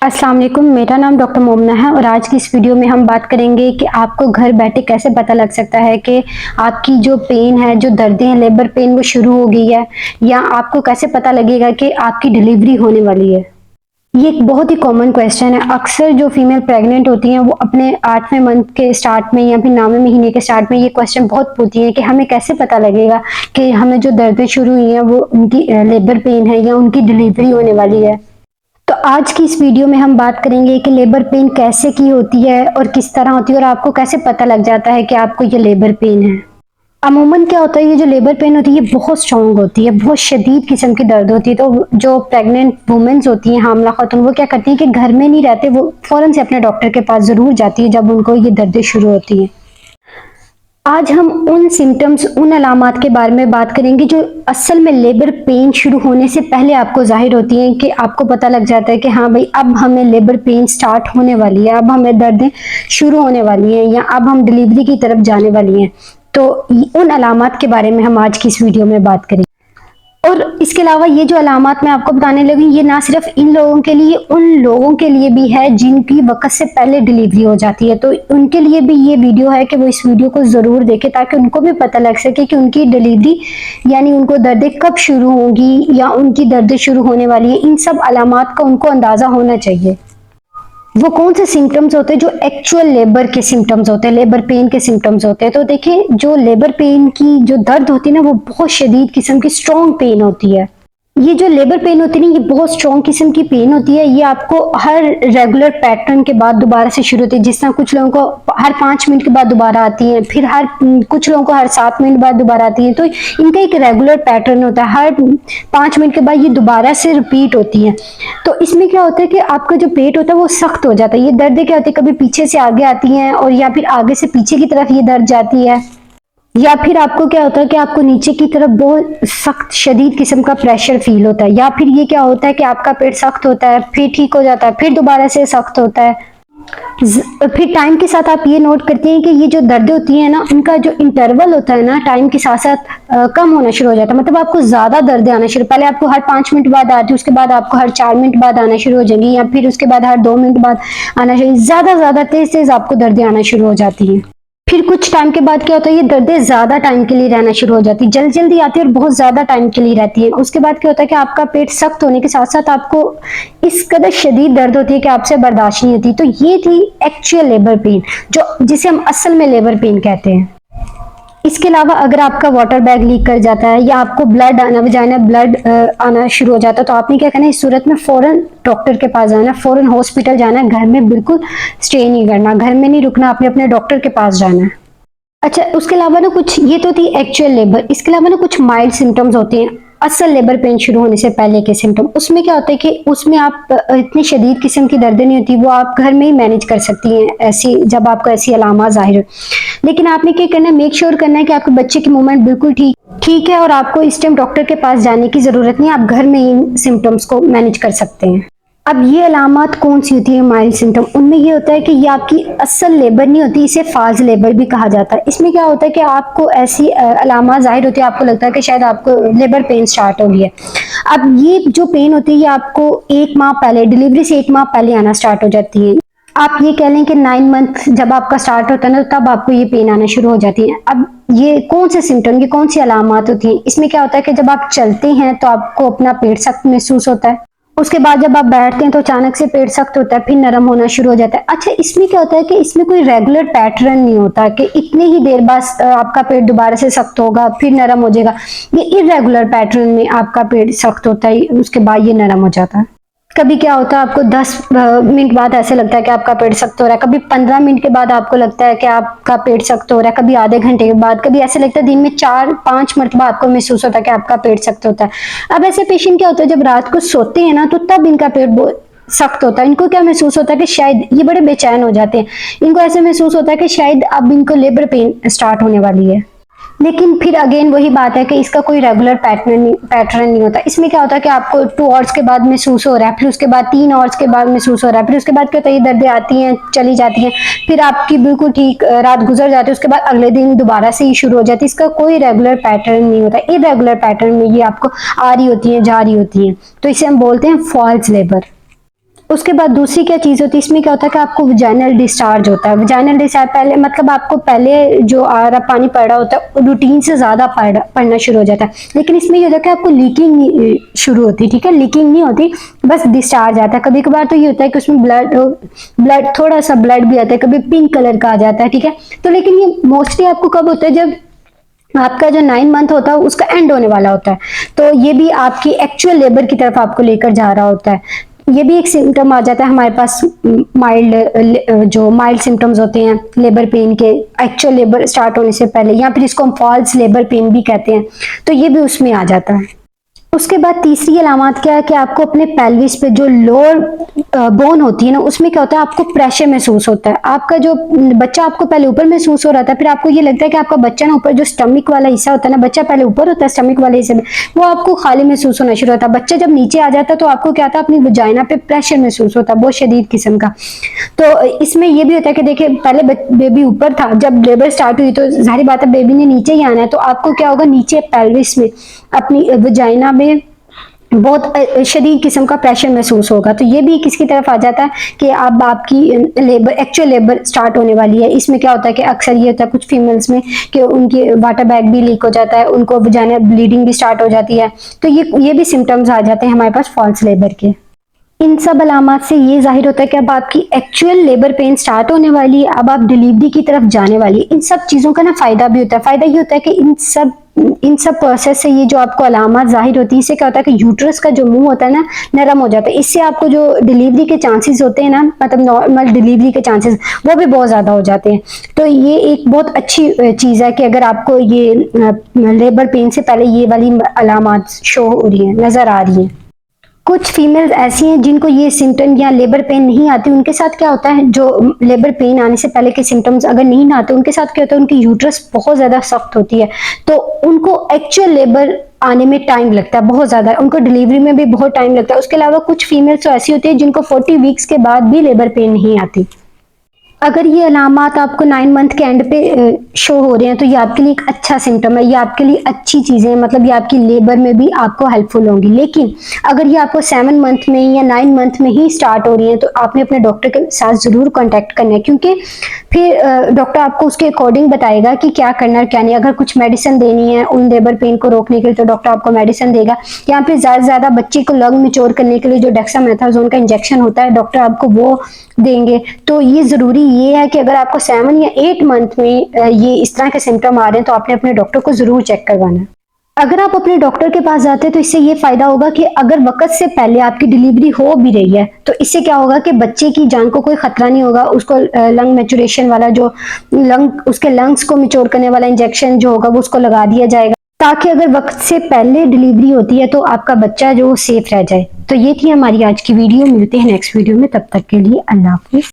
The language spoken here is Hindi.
अस्सलाम वालेकुम, मेरा नाम डॉक्टर मोमना है और आज की इस वीडियो में हम बात करेंगे कि आपको घर बैठे कैसे पता लग सकता है कि आपकी जो पेन है, जो दर्दें हैं, लेबर पेन वो शुरू हो गई है, या आपको कैसे पता लगेगा कि आपकी डिलीवरी होने वाली है। ये एक बहुत ही कॉमन क्वेश्चन है। अक्सर जो फीमेल प्रेग्नेंट होती हैं वो अपने 8वें मंथ के स्टार्ट में या फिर 9वें महीने के स्टार्ट में ये क्वेश्चन बहुत पूछती हैं कि हमें कैसे पता लगेगा कि हमें जो दर्दें शुरू हुई हैं वो उनकी लेबर पेन है या उनकी डिलीवरी होने वाली है। तो आज की इस वीडियो में हम बात करेंगे कि लेबर पेन कैसे की होती है और किस तरह होती है और आपको कैसे पता लग जाता है कि आपको ये लेबर पेन है। अमूमन क्या होता है, ये जो लेबर पेन होती है ये बहुत स्ट्रांग होती है, बहुत शदीद किस्म की दर्द होती है। तो जो प्रेग्नेंट वुमेन्स होती हैं, हामला खातून, वो क्या करती हैं कि घर में नहीं रहते, वो फौरन से अपने डॉक्टर के पास जरूर जाती है जब उनको ये दर्दें शुरू होती हैं। आज हम उन सिम्टम्स, उन अलामात के बारे में बात करेंगे जो असल में लेबर पेन शुरू होने से पहले आपको जाहिर होती हैं, कि आपको पता लग जाता है कि हाँ भाई अब हमें लेबर पेन स्टार्ट होने वाली है, अब हमें दर्दें शुरू होने वाली हैं या अब हम डिलीवरी की तरफ जाने वाली हैं। तो उन अलामात के बारे में हम आज की इस वीडियो में बात करेंगे। और इसके अलावा ये जो अलामात मैं आपको बताने लगी, ये ना सिर्फ इन लोगों के लिए, उन लोगों के लिए भी है जिनकी वक्त से पहले डिलीवरी हो जाती है। तो उनके लिए भी ये वीडियो है कि वो इस वीडियो को जरूर देखें ताकि उनको भी पता लग सके कि उनकी डिलीवरी यानी उनको दर्दें कब शुरू होंगी या उनकी दर्दें शुरू होने वाली है। इन सब अलामात का उनको अंदाजा होना चाहिए। वो कौन से सिम्टम्स होते हैं जो एक्चुअल लेबर के सिम्टम्स होते हैं, लेबर पेन के सिम्टम्स होते हैं। तो देखिए, जो लेबर पेन की जो दर्द होती है ना, वो बहुत शदीद किस्म की स्ट्रॉन्ग पेन होती है। ये जो लेबर पेन होती है ना, ये बहुत स्ट्रॉन्ग किस्म की पेन होती है। ये आपको हर रेगुलर पैटर्न के बाद दोबारा से शुरू होती है। जिस तरह कुछ लोगों को हर 5 मिनट के बाद दोबारा आती है, फिर कुछ लोगों को हर 7 मिनट बाद दोबारा आती है। तो इनका एक रेगुलर पैटर्न होता है, हर 5 मिनट के बाद ये दोबारा से रिपीट होती है। तो इसमें क्या होता है कि आपका जो पेट होता है वो सख्त हो जाता है। ये दर्दें क्या होती है, कभी पीछे से आगे आती हैं और या फिर आगे से पीछे की तरफ ये दर्द जाती है, या फिर आपको क्या होता है कि आपको नीचे की तरफ बहुत सख्त शदीद किस्म का प्रेशर फील होता है, या फिर ये क्या होता है कि आपका पेट सख्त होता है, फिर ठीक हो जाता है, फिर दोबारा से सख्त होता है। फिर टाइम के साथ आप ये नोट करते हैं कि ये जो दर्दें होती हैं ना, उनका जो इंटरवल होता है ना, टाइम के साथ साथ कम होना शुरू हो जाता है। मतलब आपको ज्यादा दर्दें आना शुरू, पहले आपको हर 5 मिनट बाद आती है, उसके बाद आपको हर 4 मिनट बाद आना शुरू हो जाएंगी, या फिर उसके बाद हर 2 मिनट बाद आना शुरू, ज्यादा तेज तेज आपको दर्दें आना शुरू हो जाती हैं। फिर कुछ टाइम के बाद क्या होता है, ये दर्दें ज्यादा टाइम के लिए रहना शुरू हो जाती है, जल्दी जल्दी आती है और बहुत ज्यादा टाइम के लिए रहती है। उसके बाद क्या होता है कि आपका पेट सख्त होने के साथ साथ आपको इस कदर शदीद दर्द होती है कि आपसे बर्दाश्त नहीं होती। तो ये थी एक्चुअल लेबर पेन, जिसे हम असल में लेबर पेन कहते हैं। इसके अलावा अगर आपका वाटर बैग लीक कर जाता है या आपको ब्लड आना, वजाइना ब्लड आना शुरू हो जाता है, तो आपने क्या करना है, इस सूरत में फौरन डॉक्टर के पास जाना है, फौरन हॉस्पिटल जाना है। घर में बिल्कुल स्टे नहीं करना, घर में नहीं रुकना, आपने अपने डॉक्टर के पास जाना है। अच्छा, उसके अलावा ना कुछ, ये तो थी एक्चुअल लेबर। इसके अलावा ना कुछ माइल्ड सिम्टम्स होते हैं असल लेबर पेन शुरू होने से पहले के सिम्टम। उसमें क्या होता है कि उसमें आप इतनी शदीद किस्म की दर्दें नहीं होती, वो आप घर में ही मैनेज कर सकती हैं ऐसी, जब आपको ऐसी अलामात जाहिर हो। लेकिन आपने क्या करना है, मेक श्योर करना है कि आपके बच्चे की मूवमेंट बिल्कुल ठीक है और आपको इस टाइम डॉक्टर के पास जाने की जरूरत नहीं, आप घर में इन सिम्टम्स को मैनेज कर सकते हैं। अब ये अलामत कौन सी होती है माइल्ड सिम्टम? उनमें ये होता है कि ये आपकी असल लेबर नहीं होती, इसे फाज लेबर भी कहा जाता है। इसमें क्या होता है कि आपको ऐसी अलामत जाहिर होती है, आपको लगता है कि शायद आपको लेबर पेन स्टार्ट हो गई है। अब ये जो पेन होती है ये आपको 1 माह पहले, डिलीवरी से 1 माह पहले आना स्टार्ट हो जाती है। आप ये कह लें कि 9 मंथ जब आपका स्टार्ट होता है ना, तब आपको ये पेन आना शुरू हो जाती है। अब ये कौन से सिम्टम, ये कौन सी अलामत होती है? इसमें क्या होता है कि जब आप चलते हैं तो आपको अपना पेट सख्त महसूस होता है। उसके बाद जब आप बैठते हैं तो अचानक से पेट सख्त होता है, फिर नरम होना शुरू हो जाता है। अच्छा, इसमें क्या होता है कि इसमें कोई रेगुलर पैटर्न नहीं होता कि इतने ही देर बाद आपका पेट दोबारा से सख्त होगा फिर नरम हो जाएगा। ये इरेगुलर पैटर्न में आपका पेट सख्त होता है, उसके बाद ये नरम हो जाता है। कभी क्या होता है, आपको 10 मिनट बाद ऐसे लगता है कि आपका पेट सख्त हो रहा है, कभी 15 मिनट के बाद आपको लगता है कि आपका पेट सख्त हो रहा है, कभी आधे घंटे के बाद, कभी ऐसे लगता है दिन में 4-5 मरतबा आपको महसूस होता है कि आपका पेट सख्त होता है। अब ऐसे पेशेंट क्या होता है, जब रात को सोते हैं ना, तो तब इनका पेट बहुत सख्त होता है। इनको क्या महसूस होता है कि शायद, ये बड़े बेचैन हो जाते हैं, इनको ऐसे महसूस होता है कि शायद अब इनको लेबर पेन स्टार्ट होने वाली है। लेकिन फिर अगेन वही बात है कि इसका कोई रेगुलर पैटर्न नहीं होता। इसमें क्या होता है कि आपको 2 आवर्स के बाद महसूस हो रहा है, फिर उसके बाद 3 आवर्स के बाद महसूस हो रहा है, फिर उसके बाद क्या होता है, ये दर्दें आती हैं चली जाती हैं, फिर आपकी बिल्कुल ठीक रात गुजर जाती है, उसके बाद अगले दिन दोबारा से ही शुरू हो जाती है। इसका कोई रेगुलर पैटर्न नहीं होता। इरेगुलर पैटर्न में ये आपको आ रही होती है, जा रही होती है, तो इसे हम बोलते हैं फॉल्स लेबर। उसके बाद दूसरी क्या चीज होती है, इसमें क्या होता है कि आपको वजाइनल डिस्चार्ज होता है। वजाइनल डिस्चार्ज पहले मतलब आपको पहले जो आ रहा पानी पड़ रहा होता है रूटीन से ज्यादा पड़ना शुरू हो जाता है, लेकिन इसमें ये होता है कि आपको लीकिंग शुरू होती है, ठीक है, लीकिंग नहीं होती, बस डिस्चार्ज आता है। कभी कभार तो ये होता है कि उसमें ब्लड थोड़ा सा ब्लड भी आता है, कभी पिंक कलर का आ जाता है, ठीक है। तो लेकिन ये मोस्टली आपको कब होता है, जब आपका जो 9 मंथ होता है उसका एंड होने वाला होता है, तो ये भी आपकी एक्चुअल लेबर की तरफ आपको लेकर जा रहा होता है। ये भी एक सिम्टम आ जाता है हमारे पास, माइल्ड जो माइल्ड सिम्टम्स होते हैं लेबर पेन के एक्चुअल लेबर स्टार्ट होने से पहले, या फिर इसको हम फॉल्स लेबर पेन भी कहते हैं, तो ये भी उसमें आ जाता है। उसके बाद तीसरी अलामत क्या है कि आपको अपने पेल्विस पे जो लोअर बोन होती है ना, उसमें क्या होता है, आपको प्रेशर महसूस होता है। आपका जो बच्चा आपको पहले ऊपर महसूस हो रहा था, फिर आपको ये लगता है कि आपका बच्चा ना ऊपर जो स्टमक वाला हिस्सा होता है ना, बच्चा पहले ऊपर होता है स्टमक वाले हिस्से में, वो आपको खाली महसूस होना शुरू होता है। बच्चा जब नीचे आ जाता है तो आपको क्या था, अपनी वजाइना पे प्रेशर महसूस होता है बहुत शदीद किस्म का। तो इसमें ये भी होता है कि देखिए पहले बेबी ऊपर था, जब लेबर स्टार्ट हुई तो जाहिर बात है बेबी ने नीचे ही आना है, तो आपको क्या होगा, नीचे पेल्विस में अपनी वजाइना में बहुत शदीद किस्म का प्रेशर महसूस होगा। तो ये भी किसकी तरफ आ जाता है कि अब आपकी लेबर एक्चुअल लेबर स्टार्ट होने वाली है। इसमें क्या होता है कि अक्सर ये होता है कुछ फीमेल्स में कि उनकी वाटर बैग भी लीक हो जाता है, उनको वजाइना ब्लीडिंग भी स्टार्ट हो जाती है। तो ये भी सिम्टम्स आ जाते हैं हमारे पास फॉल्स लेबर के। इन सब अलामत से ये जाहिर होता है कि अब आपकी एक्चुअल लेबर पेन स्टार्ट होने वाली है, अब आप डिलीवरी की तरफ जाने वाली है। इन सब चीज़ों का ना फ़ायदा भी होता है। फ़ायदा ये होता है कि इन सब प्रोसेस से ये जो आपको अलामत जाहिर होती है, इससे क्या होता है कि यूट्रस का जो मुंह होता है ना, नरम हो जाता है। इससे आपको जो डिलीवरी के चांसेस होते हैं ना, मतलब नॉर्मल डिलीवरी के चांसेस वो भी बहुत ज़्यादा हो जाते हैं। तो ये एक बहुत अच्छी चीज़ है कि अगर आपको ये लेबर पेन से पहले ये वाली अलामत शो हो रही है, नज़र आ रही है। कुछ फीमेल्स ऐसी हैं जिनको ये सिम्टम या लेबर पेन नहीं आती, उनके साथ क्या होता है, जो लेबर पेन आने से पहले के सिम्टम्स अगर नहीं आते, उनके साथ क्या होता है, उनकी यूट्रस बहुत ज़्यादा सख्त होती है, तो उनको एक्चुअल लेबर आने में टाइम लगता है बहुत ज़्यादा, उनको डिलीवरी में भी बहुत टाइम लगता है। उसके अलावा कुछ फीमेल्स तो ऐसी होती है जिनको 40 वीक्स के बाद भी लेबर पेन नहीं आती। अगर ये अलामत आपको 9 मंथ के एंड पे शो हो रहे हैं तो ये आपके लिए एक अच्छा सिम्टम है, ये आपके लिए अच्छी चीज़ें हैं, मतलब ये आपकी लेबर में भी आपको हेल्पफुल होंगी। लेकिन अगर ये आपको 7 मंथ में या 9 मंथ में ही स्टार्ट हो रही है तो आपने अपने डॉक्टर के साथ ज़रूर कॉन्टेक्ट करना है, क्योंकि फिर डॉक्टर आपको उसके अकॉर्डिंग बताएगा कि क्या करना है क्या नहीं। अगर कुछ मेडिसिन देनी है उन लेबर पेन को रोकने के लिए तो डॉक्टर आपको मेडिसिन देगा, या फिर ज़्यादा से ज़्यादा बच्चे को लंग मैच्योर करने के लिए जो डेक्सामेथासोन का इंजेक्शन होता है डॉक्टर आपको वो देंगे। तो ये ज़रूरी ये है कि अगर आपको 7 या 8 मंथ में ये इस तरह के सिम्टम आ रहे हैं तो आपने अपने डॉक्टर को ज़रूर चेक करवाना है। अगर आप अपने डॉक्टर के पास जाते हैं तो इससे ये फायदा होगा कि अगर वक्त से पहले आपकी डिलीवरी हो भी रही है तो इससे क्या होगा कि बच्चे की जान को कोई खतरा नहीं होगा। उसको लंग मैच्योरेशन वाला जो उसके लंग्स को मैच्योर करने वाला इंजेक्शन जो होगा वो उसको लगा दिया जाएगा, ताकि अगर वक्त से पहले डिलीवरी होती है तो आपका बच्चा जो सेफ रह जाए। तो ये थी हमारी आज की वीडियो, मिलते हैं नेक्स्ट वीडियो में, तब तक के लिए अल्लाह हाफिज़।